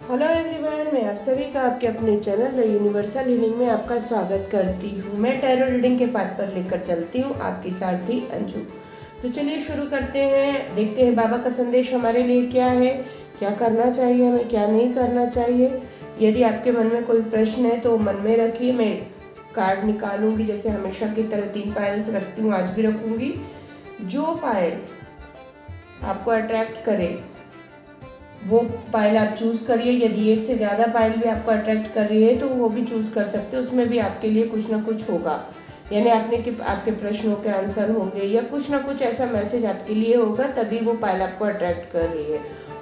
Hello everyone, मैं आप सभी का आपके अपने चैनल द यूनिवर्सल हीलिंग में आपका स्वागत करती हूँ। मैं टैरो रीडिंग के पाथ पर लेकर चलती हूँ, आपकी सारथी अंजू। तो चलिए शुरू करते हैं। देखते हैं बाबा का संदेश हमारे लिए क्या है, क्या करना चाहिए हमें, क्या नहीं करना चाहिए। यदि आपके मन में कोई प्रश्न है तो मन में रखिए, मैं कार्ड निकालूंगी। जैसे हमेशा की तरह 3 पायल्स रखती हूँ, आज भी रखूंगी। जो पायल आपको अट्रैक्ट करे वो पायल आप चूज़ करिए। यदि एक से ज़्यादा पायल भी आपको अट्रैक्ट कर रही है तो वो भी चूज़ कर सकते हैं, उसमें भी आपके लिए कुछ ना कुछ होगा। यानी आपके प्रश्नों के आंसर होंगे या कुछ ना कुछ ऐसा मैसेज आपके लिए होगा, तभी वो पायल आपको अट्रैक्ट कर रही है।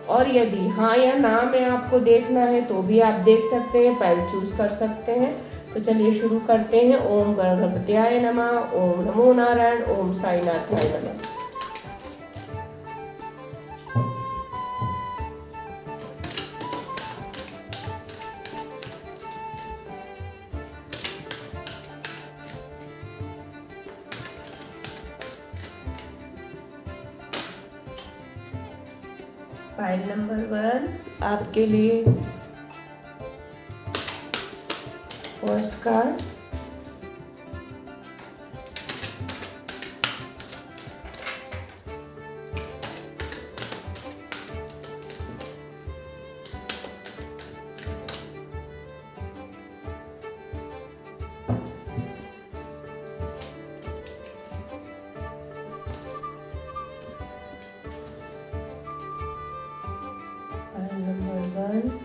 और यदि हाँ या ना में आपको देखना है तो भी आप देख सकते हैं, पायल चूज़ कर सकते हैं। तो चलिए शुरू करते हैं। ओम गणपत्याय नमः, ओम नमो नारायण, ओम साईनाथाय नमः। पाइल नंबर 1 आपके लिए फर्स्ट कार्ड, पाइल नंबर 1।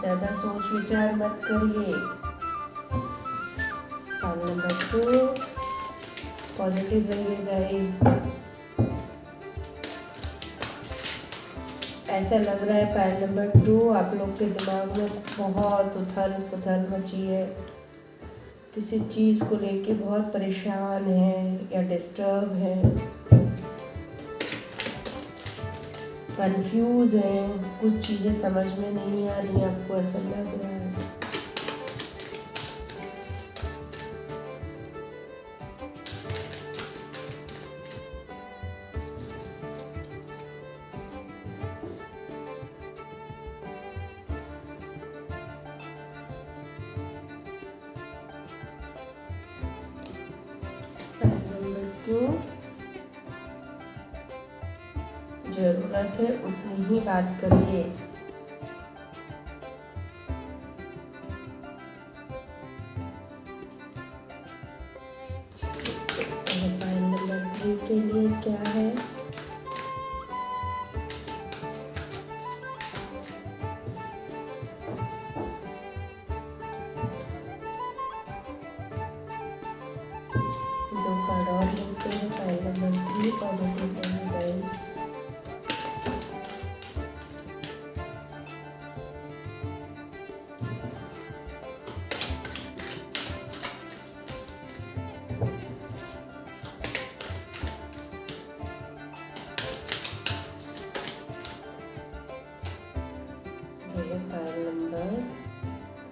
ज्यादा सोच विचार मत करिए। पाइल नंबर 2, पॉजिटिव रहिए गाइस। ऐसा लग रहा है पाइल नंबर 2 आप लोग के दिमाग में बहुत उथल पुथल मची है, किसी चीज़ को लेके बहुत परेशान है या डिस्टर्ब है, कंफ्यूज है, कुछ चीज़ें समझ में नहीं आ रही हैं आपको, ऐसा लग रहा है। नंबर 2, जरूरत है उतनी ही बात करिए। पाइल नंबर 3 के लिए क्या है? दो कार्ड और लेते हैं। पाइल नंबर 3 पॉजिटिव रहिए गाइस। ये पाइल नंबर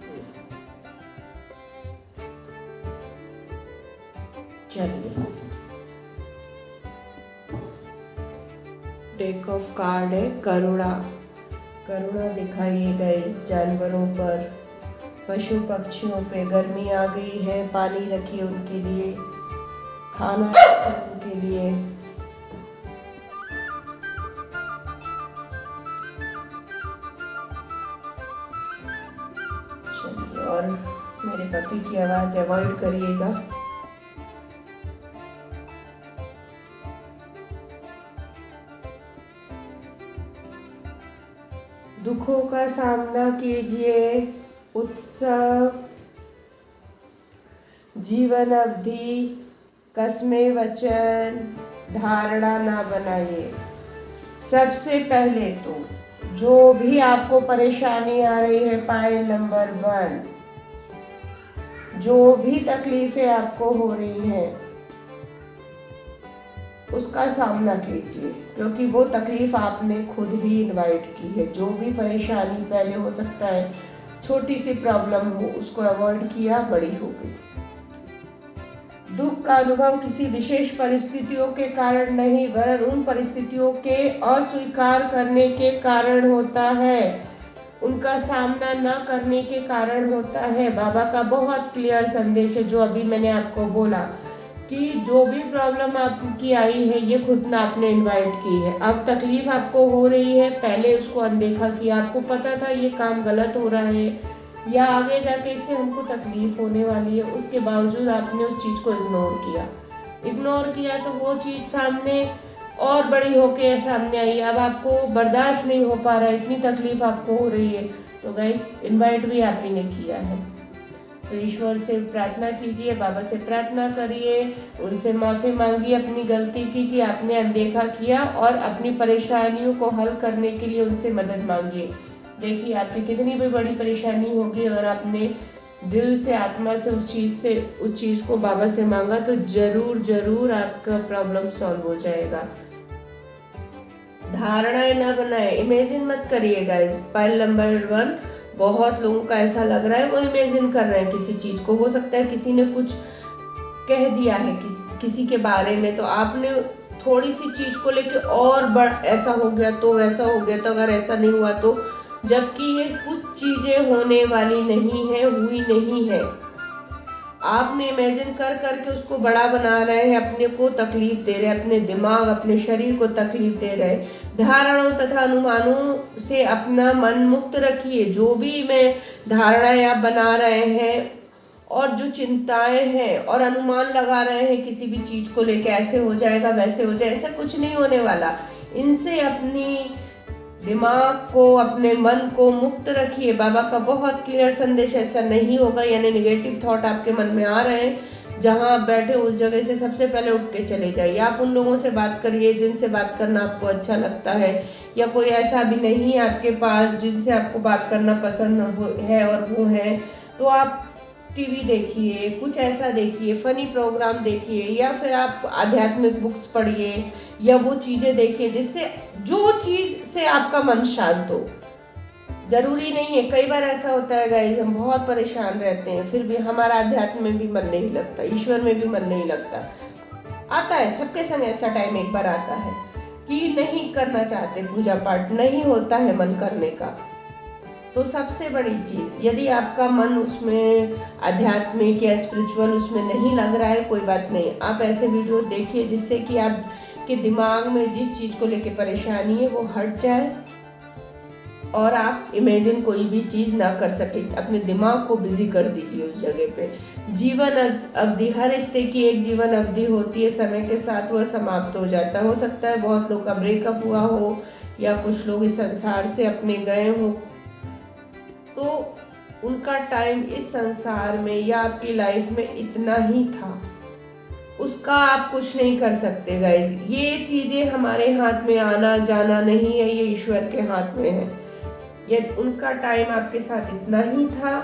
3। चलिए, डेक ऑफ कार्ड है करुणा। करुणा दिखाइएगा इस जानवरों पर, पशु पक्षियों पे। गर्मी आ गई है, पानी रखिए उनके लिए, खाना रखिए उनके लिए। चलिए, और मेरे पति की आवाज़ अवॉइड करिएगा। दुखों का सामना कीजिए, उत्सव, जीवन अवधि, कसमें वचन, धारणा ना बनाइए। सबसे पहले तो जो भी आपको परेशानी आ रही है, पाइल नंबर 1, जो भी तकलीफें आपको हो रही हैं उसका सामना कीजिए, क्योंकि वो तकलीफ आपने खुद ही इनवाइट की है। जो भी परेशानी पहले हो सकता है छोटी सी प्रॉब्लम हो, उसको अवॉइड किया, बड़ी हो गई। दुख का अनुभव किसी विशेष परिस्थितियों के कारण नहीं, वरन उन परिस्थितियों के अस्वीकार करने के कारण होता है, उनका सामना न करने के कारण होता है। बाबा का बहुत क्लियर संदेश है, जो अभी मैंने आपको बोला कि जो भी प्रॉब्लम आपकी आई है ये खुद ना आपने इनवाइट की है। अब तकलीफ आपको हो रही है, पहले उसको अनदेखा किया, आपको पता था ये काम गलत हो रहा है या आगे जाके इससे हमको तकलीफ होने वाली है, उसके बावजूद आपने उस चीज़ को इग्नोर किया तो वो चीज़ सामने और बड़ी होके सामने आई। अब आपको बर्दाश्त नहीं हो पा रहा है, इतनी तकलीफ आपको हो रही है, तो गाइस इनवाइट भी आप ही ने किया है। तो ईश्वर से प्रार्थना कीजिए, बाबा से प्रार्थना करिए, उनसे माफ़ी मांगिए अपनी गलती की कि आपने अनदेखा किया, और अपनी परेशानियों को हल करने के लिए उनसे मदद मांगिए। देखिए आपकी कितनी भी बड़ी परेशानी होगी, अगर आपने दिल से आत्मा से उस चीज़ को बाबा से मांगा तो जरूर आपका प्रॉब्लम सॉल्व हो जाएगा। धारणाएं ना बनाए, इमेजिन मत करिए गाइस। पॉइंट नंबर 1, बहुत लोगों का ऐसा लग रहा है वो इमेजिन कर रहे हैं किसी चीज को। हो सकता है किसी ने कुछ कह दिया है किसी के बारे में, तो आपने थोड़ी सी चीज को लेके और ऐसा हो गया तो वैसा हो गया, तो अगर ऐसा नहीं हुआ तो, जबकि ये कुछ चीजें होने वाली नहीं है, हुई नहीं है। आपने इमेजिन कर करके उसको बड़ा बना रहे हैं, अपने को तकलीफ दे रहे हैं, अपने दिमाग अपने शरीर को तकलीफ दे रहे हैं। धारणाओं तथा अनुमानों से अपना मन मुक्त रखिए। जो भी में धारणाएं आप बना रहे हैं और जो चिंताएं हैं और अनुमान लगा रहे हैं किसी भी चीज को लेके, ऐसे हो जाएगा वैसे हो जाए, ऐसा कुछ नहीं होने वाला। इनसे अपनी दिमाग को, अपने मन को मुक्त रखिए। बाबा का बहुत क्लियर संदेश, ऐसा नहीं होगा। यानी नेगेटिव थॉट आपके मन में आ रहे हैं, जहां आप बैठे उस जगह से सबसे पहले उठ के चले जाइए। आप उन लोगों से बात करिए जिनसे बात करना आपको अच्छा लगता है, या कोई ऐसा भी नहीं है आपके पास जिनसे आपको बात करना पसंद है और वो है, तो आप टीवी देखिए, कुछ ऐसा देखिए, फनी प्रोग्राम देखिए, या फिर आप आध्यात्मिक बुक्स पढ़िए, या वो चीज़ें देखिए जिससे, जो चीज़ से आपका मन शांत हो। जरूरी नहीं है, कई बार ऐसा होता है गाइस, हम बहुत परेशान रहते हैं फिर भी हमारा आध्यात्म में भी मन नहीं लगता, ईश्वर में भी मन नहीं लगता। आता है सबके संग ऐसा टाइम, एक बार आता है कि नहीं करना चाहते पूजा पाठ, नहीं होता है मन करने का। तो सबसे बड़ी चीज़, यदि आपका मन उसमें आध्यात्मिक या स्पिरिचुअल उसमें नहीं लग रहा है, कोई बात नहीं, आप ऐसे वीडियो देखिए जिससे कि आपके दिमाग में जिस चीज़ को लेके परेशानी है वो हट जाए और आप इमेजिन कोई भी चीज़ ना कर सके। अपने दिमाग को बिजी कर दीजिए उस जगह पे। जीवन अवधि, हर रिश्ते की एक जीवन अवधि होती है, समय के साथ वह समाप्त हो जाता है। हो सकता है बहुत लोग का ब्रेकअप हुआ हो, या कुछ लोग इस संसार से अपने गए हों, तो उनका टाइम इस संसार में या आपकी लाइफ में इतना ही था, उसका आप कुछ नहीं कर सकते गाइस। ये चीजें हमारे हाथ में आना जाना नहीं है, ये ईश्वर के हाथ में है। ये उनका टाइम आपके साथ इतना ही था,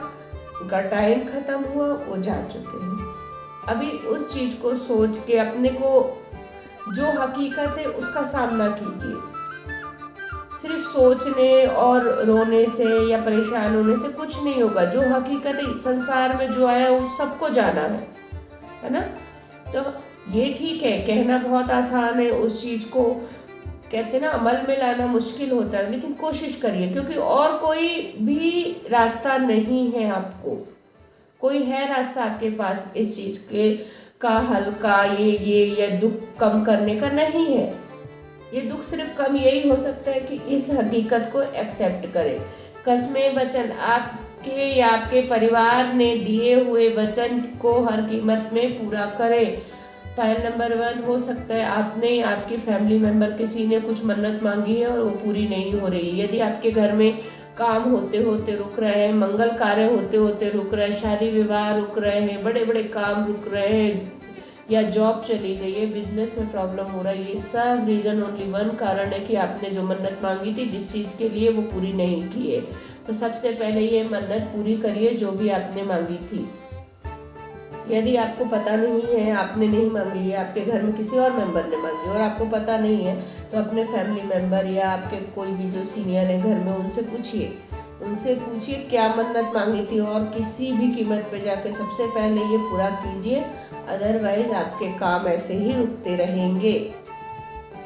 उनका टाइम खत्म हुआ, वो जा चुके हैं। अभी उस चीज को सोच के अपने को, जो हकीकत है उसका सामना कीजिए। सिर्फ सोचने और रोने से या परेशान होने से कुछ नहीं होगा। जो हकीकत है संसार में जो आया वो सबको जाना है ना। तो ये ठीक है, कहना बहुत आसान है, उस चीज को कहते हैं ना अमल में लाना मुश्किल होता है, लेकिन कोशिश करिए, क्योंकि और कोई भी रास्ता नहीं है। आपको कोई है रास्ता आपके पास इस चीज के का हल का, ये दुख कम करने का नहीं है। ये दुख सिर्फ कम यही हो सकता है कि इस हकीकत को एक्सेप्ट करें। कसमें वचन, आपके या आपके परिवार ने दिए हुए वचन को हर कीमत में पूरा करें। पॉइंट नंबर 1, हो सकता है आपने, आपके फैमिली मेंबर किसी ने कुछ मन्नत मांगी है और वो पूरी नहीं हो रही। यदि आपके घर में काम होते होते रुक रहे हैं, मंगल कार्य होते होते रुक रहे हैं, शादी विवाह रुक रहे हैं, बड़े बड़े काम रुक रहे हैं, या जॉब चली गई है, बिजनेस में प्रॉब्लम हो रहा है, ये सब रीजन ओनली वन कारण है कि आपने जो मन्नत मांगी थी जिस चीज़ के लिए, वो पूरी नहीं की है। तो सबसे पहले ये मन्नत पूरी करिए जो भी आपने मांगी थी। यदि आपको पता नहीं है, आपने नहीं मांगी है, आपके घर में किसी और मेंबर ने मांगी और आपको पता नहीं है, तो अपने फैमिली मेंबर या आपके कोई भी जो सीनियर है घर में, उनसे पूछिए उनसे पूछिए क्या मन्नत मांगी थी और किसी भी कीमत पे जाके सबसे पहले ये पूरा कीजिए, अदरवाइज आपके काम ऐसे ही रुकते रहेंगे।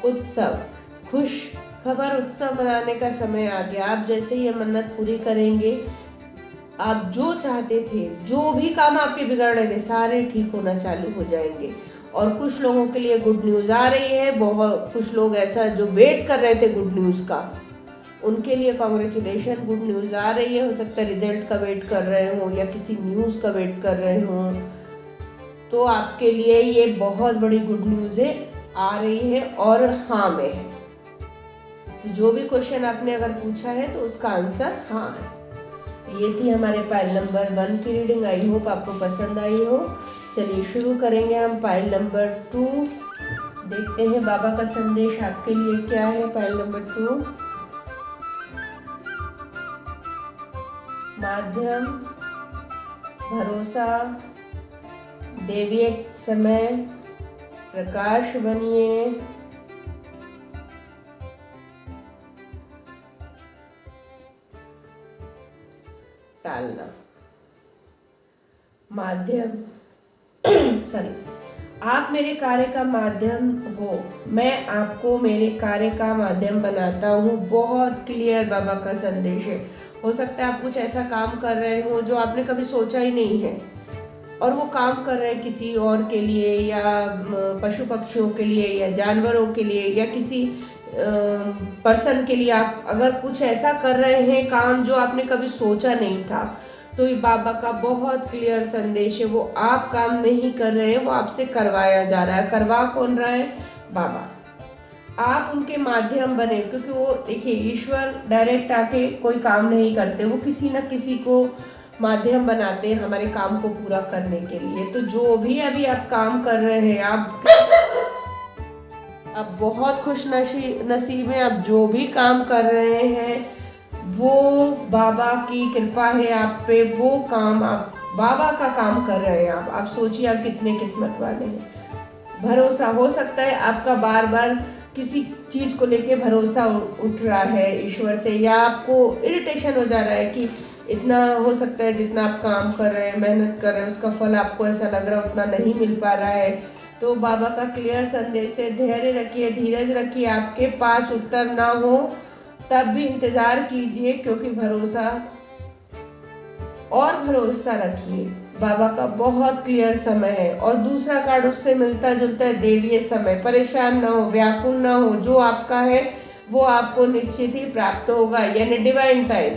उत्सव, खुश खबर, उत्सव मनाने का समय आ गया। आप जैसे ये मन्नत पूरी करेंगे, आप जो चाहते थे, जो भी काम आपके बिगड़ रहे थे, सारे ठीक होना चालू हो जाएंगे। और कुछ लोगों के लिए गुड न्यूज़ आ रही है, बहुत कुछ लोग ऐसा जो वेट कर रहे थे गुड न्यूज़ का, उनके लिए कॉन्ग्रेचुलेशन, गुड न्यूज़ आ रही है। हो सकता है रिजल्ट का वेट कर रहे हो या किसी न्यूज़ का वेट कर रहे हो, तो आपके लिए ये बहुत बड़ी गुड न्यूज़ है, आ रही है और हाँ में है। तो जो भी क्वेश्चन आपने अगर पूछा है तो उसका आंसर हाँ है। तो ये थी हमारे पाइल नंबर 1 की रीडिंग। आई होप आपको पसंद आई हो। चलिए शुरू करेंगे हम पाइल नंबर 2। देखते हैं बाबा का संदेश आपके लिए क्या है। पाइल नंबर 2, माध्यम, भरोसा, दैवीय समय, प्रकाश बनिए, टालना। माध्यम सॉरी, आप मेरे कार्य का माध्यम हो, मैं आपको मेरे कार्य का माध्यम बनाता हूँ। बहुत क्लियर बाबा का संदेश है। हो सकता है आप कुछ ऐसा काम कर रहे हो जो आपने कभी सोचा ही नहीं है, और वो काम कर रहे हैं किसी और के लिए, या पशु पक्षियों के लिए, या जानवरों के लिए, या किसी पर्सन के लिए। आप अगर कुछ ऐसा कर रहे हैं काम जो आपने कभी सोचा नहीं था, तो ये बाबा का बहुत क्लियर संदेश है। वो आप काम नहीं कर रहे हैं, वो आपसे करवाया जा रहा है। करवा कौन रहा है? बाबा। आप उनके माध्यम बने, क्योंकि वो देखिए ईश्वर डायरेक्ट आके कोई काम नहीं करते, वो किसी न किसी को माध्यम बनाते हैं हमारे काम को पूरा करने के लिए। तो जो भी अभी आप काम कर रहे हैं, आप बहुत खुश नसीब हैं। आप जो भी काम कर रहे हैं वो बाबा की कृपा है आप पे। वो काम आप बाबा का काम कर रहे हैं। आप सोचिए आप कितने किस्मत वाले हैं। भरोसा, हो सकता है आपका बार बार किसी चीज़ को लेके भरोसा उठ रहा है ईश्वर से, या आपको इरिटेशन हो जा रहा है कि इतना, हो सकता है जितना आप काम कर रहे हैं, मेहनत कर रहे हैं, उसका फल आपको ऐसा लग रहा है उतना नहीं मिल पा रहा है। तो बाबा का क्लियर संदेश है, धैर्य रखिए, धीरज रखिए। आपके पास उत्तर ना हो तब भी इंतजार कीजिए, क्योंकि भरोसा रखिए। बाबा का बहुत क्लियर समय है। और दूसरा कार्ड उससे मिलता जुलता है, दैवीय समय। परेशान ना हो, व्याकुल ना हो, जो आपका है वो आपको निश्चित ही प्राप्त होगा, यानी डिवाइन टाइम।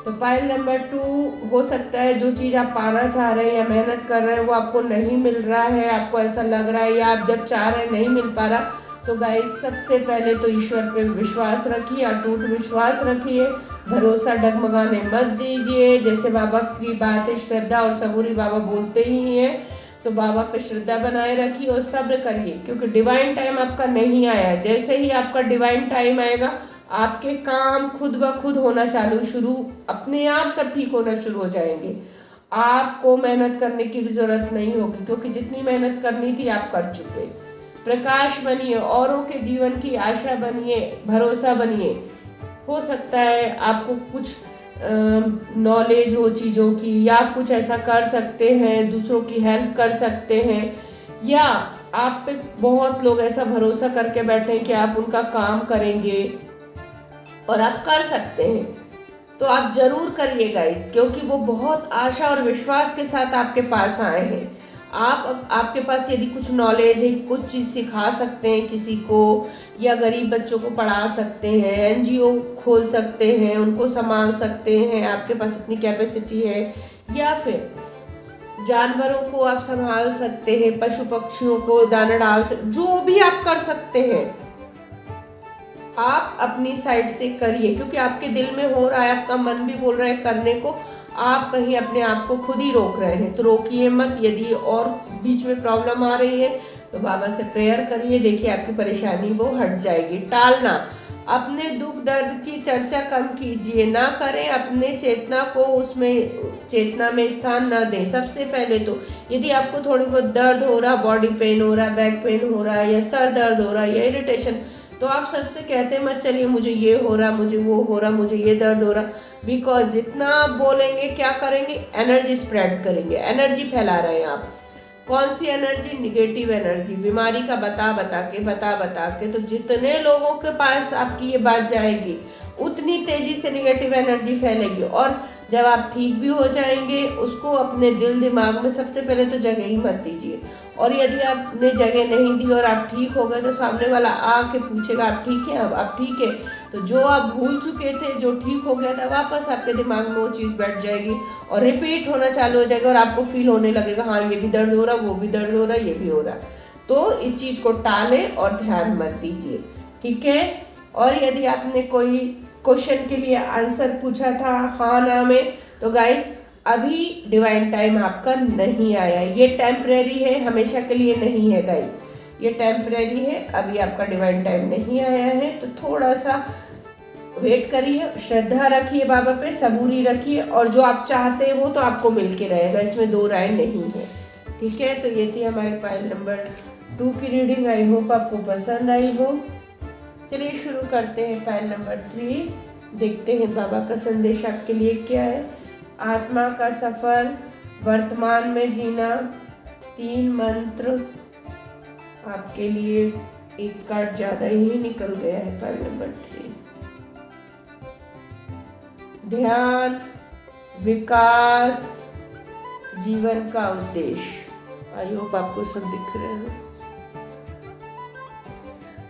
तो पाइल नंबर 2, हो सकता है जो चीज़ आप पाना चाह रहे हैं या मेहनत कर रहे हैं वो आपको नहीं मिल रहा है, आपको ऐसा लग रहा है, या आप जब चाह रहे हैं नहीं मिल पा रहा। तो गाइस, सबसे पहले तो ईश्वर पे विश्वास रखिए, अटूट विश्वास रखिए, भरोसा डगमगाने मत दीजिए। जैसे बाबा की बात है, श्रद्धा और सबूरी बाबा बोलते ही हैं, तो बाबा पे श्रद्धा बनाए रखिए और सब्र करिए, क्योंकि डिवाइन टाइम आपका नहीं आया। जैसे ही आपका डिवाइन टाइम आएगा, आपके काम खुद ब खुद होना शुरू, अपने आप सब ठीक होना शुरू हो जाएंगे। आपको मेहनत करने की भी जरूरत नहीं होगी, क्योंकि जितनी मेहनत करनी थी आप कर चुके। प्रकाश बनिए, औरों के जीवन की आशा बनिए, भरोसा बनिए। हो सकता है आपको कुछ नॉलेज हो चीज़ों की, या कुछ ऐसा कर सकते हैं, दूसरों की हेल्प कर सकते हैं, या आप पे बहुत लोग ऐसा भरोसा करके बैठे हैं कि आप उनका काम करेंगे और आप कर सकते हैं। तो आप जरूर करिएगा क्योंकि वो बहुत आशा और विश्वास के साथ आपके पास आए हैं। आपके पास यदि कुछ नॉलेज है, कुछ चीज़ सिखा सकते हैं किसी को, या गरीब बच्चों को पढ़ा सकते हैं, एनजीओ खोल सकते हैं, उनको संभाल सकते हैं, आपके पास इतनी कैपेसिटी है, या फिर जानवरों को आप संभाल सकते हैं, पशु पक्षियों को दाना डाल सकते, जो भी आप कर सकते हैं आप अपनी साइड से करिए, क्योंकि आपके दिल में हो रहा है, आपका मन भी बोल रहा है करने को, आप कहीं अपने आप को खुद ही रोक रहे हैं। तो रोकिए मत। यदि और बीच में प्रॉब्लम आ रही है तो बाबा से प्रेयर करिए, देखिए आपकी परेशानी वो हट जाएगी। टालना, अपने दुख दर्द की चर्चा कम कीजिए, ना करें, अपने चेतना को उसमें चेतना में स्थान न दें। सबसे पहले तो यदि आपको थोड़ी बहुत दर्द हो रहा, बॉडी पेन हो रहा, बैक पेन हो रहा है, या सर दर्द हो रहा है, या इरिटेशन, तो आप सबसे कहते मत चलिए मुझे ये हो रहा, मुझे वो हो रहा, मुझे ये दर्द हो रहा, बिकॉज जितना आप बोलेंगे क्या करेंगे, एनर्जी स्प्रेड करेंगे, एनर्जी फैला रहे हैं आप। कौन सी एनर्जी? निगेटिव एनर्जी, बीमारी का बता के तो जितने लोगों के पास आपकी ये बात जाएगी उतनी तेजी से निगेटिव एनर्जी फैलेगी। और जब आप ठीक भी हो जाएंगे, उसको अपने दिल दिमाग में सबसे पहले तो जगह ही मत दीजिए। और यदि आपने जगह नहीं दी और आप ठीक हो गए तो सामने वाला आके पूछेगा आप ठीक है, अब आप ठीक है, तो जो आप भूल चुके थे, जो ठीक हो गया था, वापस आपके दिमाग में वो चीज़ बैठ जाएगी और रिपीट होना चालू हो जाएगा और आपको फील होने लगेगा हाँ ये भी दर्द हो रहा, वो भी दर्द हो रहा, ये भी हो रहा। तो इस चीज़ को टालें और ध्यान मत दीजिए, ठीक है। और यदि आपने कोई क्वेश्चन के लिए आंसर पूछा था हाँ ना में, तो गाइस अभी डिवाइन टाइम आपका नहीं आया, ये टेम्परेरी है, हमेशा के लिए नहीं है गाइस, ये टेम्परेरी है, अभी आपका डिवाइन टाइम नहीं आया है। तो थोड़ा सा वेट करिए, श्रद्धा रखिए बाबा पे, सबूरी रखिए, और जो आप चाहते हैं वो तो आपको मिल के रहेगा, इसमें दो राय नहीं है, ठीक है। तो ये थी हमारे पाइल नंबर 2 की रीडिंग, आई होप आपको पसंद आई हो। चलिए शुरू करते हैं पाइल नंबर 3, देखते हैं बाबा का संदेश आपके लिए क्या है। आत्मा का सफर, वर्तमान में जीना, 3 मंत्र आपके लिए, एक कार्ड ज्यादा ही निकल गया है पाइल नंबर 3। ध्यान, विकास, जीवन का उद्देश्य, आई होप आपको सब दिख रहे हैं।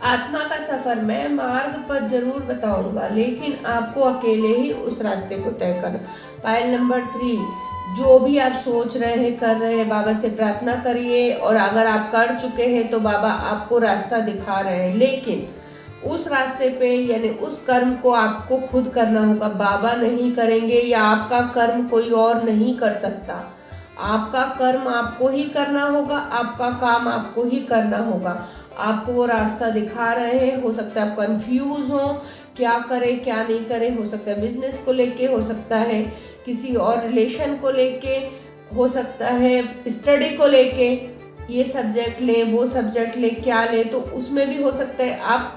आत्मा का सफर, मैं मार्ग पर जरूर बताऊंगा, लेकिन आपको अकेले ही उस रास्ते को तय करना। पाइल नंबर 3, जो भी आप सोच रहे हैं, कर रहे हैं, बाबा से प्रार्थना करिए, और अगर आप कर चुके हैं तो बाबा आपको रास्ता दिखा रहे हैं, लेकिन उस रास्ते पे यानी उस कर्म को आपको खुद करना होगा, बाबा नहीं करेंगे या आपका कर्म कोई और नहीं कर सकता। आपका कर्म आपको ही करना होगा, आपका काम आपको ही करना होगा। आपको वो रास्ता दिखा रहे हैं, हो सकता है आप कंफ्यूज हो, क्या करें क्या नहीं करें, हो सकता है बिजनेस को लेके, हो सकता है किसी और रिलेशन को लेके, हो सकता है स्टडी को लेके, ये सब्जेक्ट लें वो सब्जेक्ट लें, क्या लें, तो उसमें भी हो सकता है आप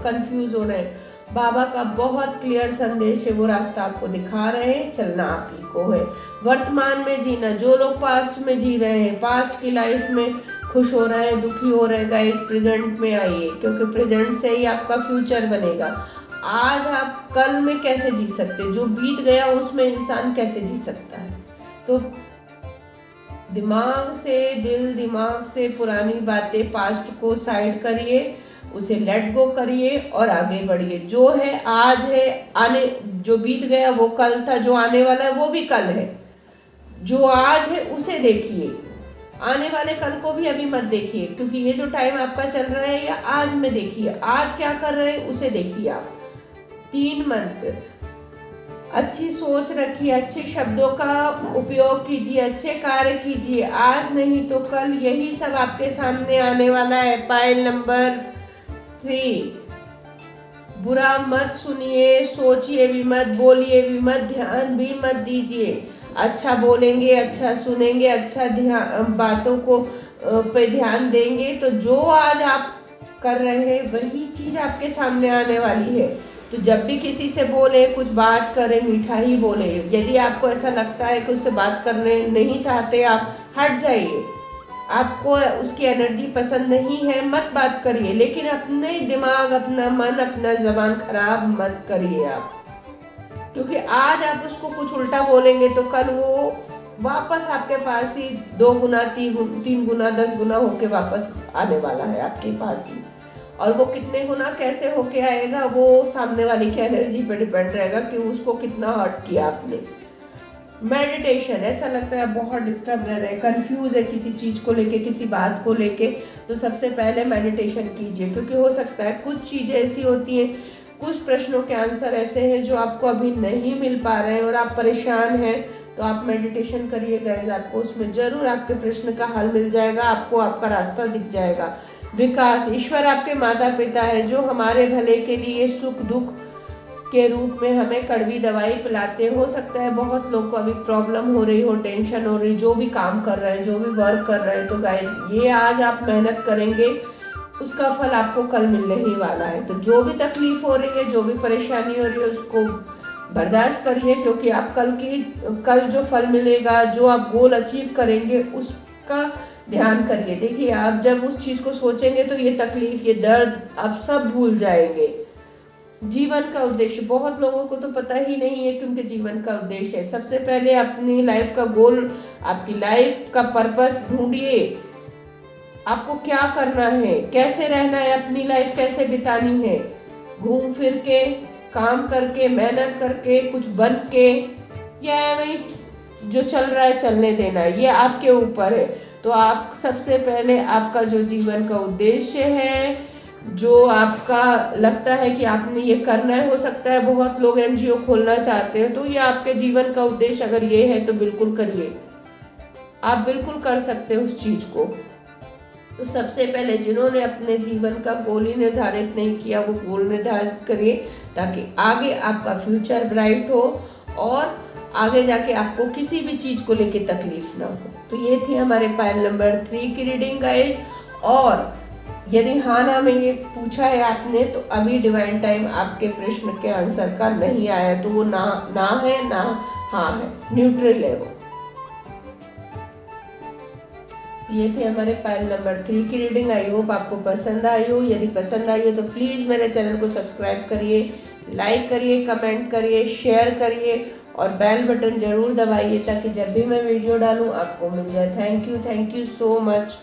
कंफ्यूज हो रहे हैं। बाबा का बहुत क्लियर संदेश है, वो रास्ता आपको दिखा रहे हैं, चलना आप ही को है। वर्तमान में जीना, जो लोग पास्ट में जी रहे हैं, पास्ट की लाइफ में खुश हो रहे हैं, दुखी हो रहे हैं, गाइस प्रेजेंट में आइए, क्योंकि प्रेजेंट से ही आपका फ्यूचर बनेगा। आज आप कल में कैसे जी सकते, जो बीत गया उसमें इंसान कैसे जी सकता है। तो दिमाग से, दिल दिमाग से पुरानी बातें, पास्ट को साइड करिए, उसे लेट गो करिए और आगे बढ़िए। जो है आज है, आने जो बीत गया वो कल था, जो आने वाला है वो भी कल है। जो आज है उसे देखिए, आने वाले कल को भी अभी मत देखिए, क्योंकि ये जो टाइम आपका चल रहा है या आज में देखिए, आज क्या कर रहे हैं उसे देखिए आप। 3 मंत्र, अच्छी सोच रखिए, अच्छे शब्दों का उपयोग कीजिए, अच्छे कार्य कीजिए, आज नहीं तो कल, यही सब आपके सामने आने वाला है। पाइल नंबर 3, बुरा मत सुनिए, सोचिए भी मत, बोलिए भी मत, ध्यान भी मत दीजिए। अच्छा बोलेंगे, अच्छा सुनेंगे, अच्छा ध्यान, बातों को पे ध्यान देंगे, तो जो आज आप कर रहे हैं वही चीज आपके सामने आने वाली है। तो जब भी किसी से बोले, कुछ बात करें, मीठा ही बोले। यदि आपको ऐसा लगता है कि उससे बात करने नहीं चाहते, आप हट जाइए, आपको उसकी एनर्जी पसंद नहीं है, मत बात करिए, लेकिन अपने दिमाग, अपना मन, अपना जबान खराब मत करिए आप, क्योंकि आज आप उसको कुछ उल्टा बोलेंगे तो कल वो वापस आपके पास ही 2 गुना, 3 गुना, 10 गुना होके वापस आने वाला है आपके पास ही। और वो कितने गुना कैसे होके आएगा वो सामने वाले की एनर्जी पे डिपेंड रहेगा कि उसको कितना हर्ट किया आपने। मेडिटेशन, ऐसा लगता है बहुत डिस्टर्ब रह रहे हैं, कंफ्यूज है किसी चीज़ को लेके, किसी बात को लेके, तो सबसे पहले मेडिटेशन कीजिए, क्योंकि हो सकता है कुछ चीज़ें ऐसी होती हैं, कुछ प्रश्नों के आंसर ऐसे हैं जो आपको अभी नहीं मिल पा रहे हैं और आप परेशान हैं, तो आप मेडिटेशन करिए गाइस, आपको उसमें जरूर आपके प्रश्न का हल मिल जाएगा, आपको आपका रास्ता दिख जाएगा। विकास, ईश्वर आपके माता पिता है जो हमारे भले के लिए सुख दुख के रूप में हमें कड़वी दवाई पिलाते। हो सकता है बहुत लोग को अभी प्रॉब्लम हो रही हो, टेंशन हो रही, जो भी काम कर रहे हैं, जो भी वर्क कर रहे हैं, तो गाइस ये आज आप मेहनत करेंगे उसका फल आपको कल मिलने ही वाला है। तो जो भी तकलीफ हो रही है, जो भी परेशानी हो रही है, उसको बर्दाश्त करिए, क्योंकि आप कल जो फल मिलेगा, जो आप गोल अचीव करेंगे, उसका ध्यान करिए। देखिए, आप जब उस चीज़ को सोचेंगे तो ये तकलीफ, ये दर्द आप सब भूल जाएंगे। जीवन का उद्देश्य बहुत लोगों को तो पता ही नहीं है कि उनके जीवन का उद्देश्य है। सबसे पहले अपनी लाइफ का गोल, आपकी लाइफ का पर्पस ढूंढिए। आपको क्या करना है, कैसे रहना है, अपनी लाइफ कैसे बितानी है, घूम फिर के, काम करके, मेहनत करके, कुछ बन के, या वही जो चल रहा है चलने देना, ये आपके ऊपर है। तो आप सबसे पहले आपका जो जीवन का उद्देश्य है, जो आपका लगता है कि आपने ये करना है, हो सकता है बहुत लोग एनजीओ खोलना चाहते हैं, तो ये आपके जीवन का उद्देश्य अगर ये है तो बिल्कुल करिए, आप बिल्कुल कर सकते हैं उस चीज़ को। तो सबसे पहले जिन्होंने अपने जीवन का गोल ही निर्धारित नहीं किया, वो गोल निर्धारित करिए, ताकि आगे आपका फ्यूचर ब्राइट हो और आगे जाके आपको किसी भी चीज़ को लेके तकलीफ ना हो। तो ये थी हमारे पायल नंबर 3 की रीडिंग गाइस। और यदि हाँ ना में ये पूछा है आपने, तो अभी डिवाइन टाइम आपके प्रश्न के आंसर का नहीं आया, तो वो ना है ना हाँ है, न्यूट्रल है वो। ये थे हमारे पायल नंबर 3 की रीडिंग। आई होप आपको पसंद आई हो। यदि पसंद आई हो तो प्लीज़ मेरे चैनल को सब्सक्राइब करिए, लाइक करिए, कमेंट करिए, शेयर करिए और बेल बटन ज़रूर दबाइए, ताकि जब भी मैं वीडियो डालूँ आपको मिल जाए। Thank you so much.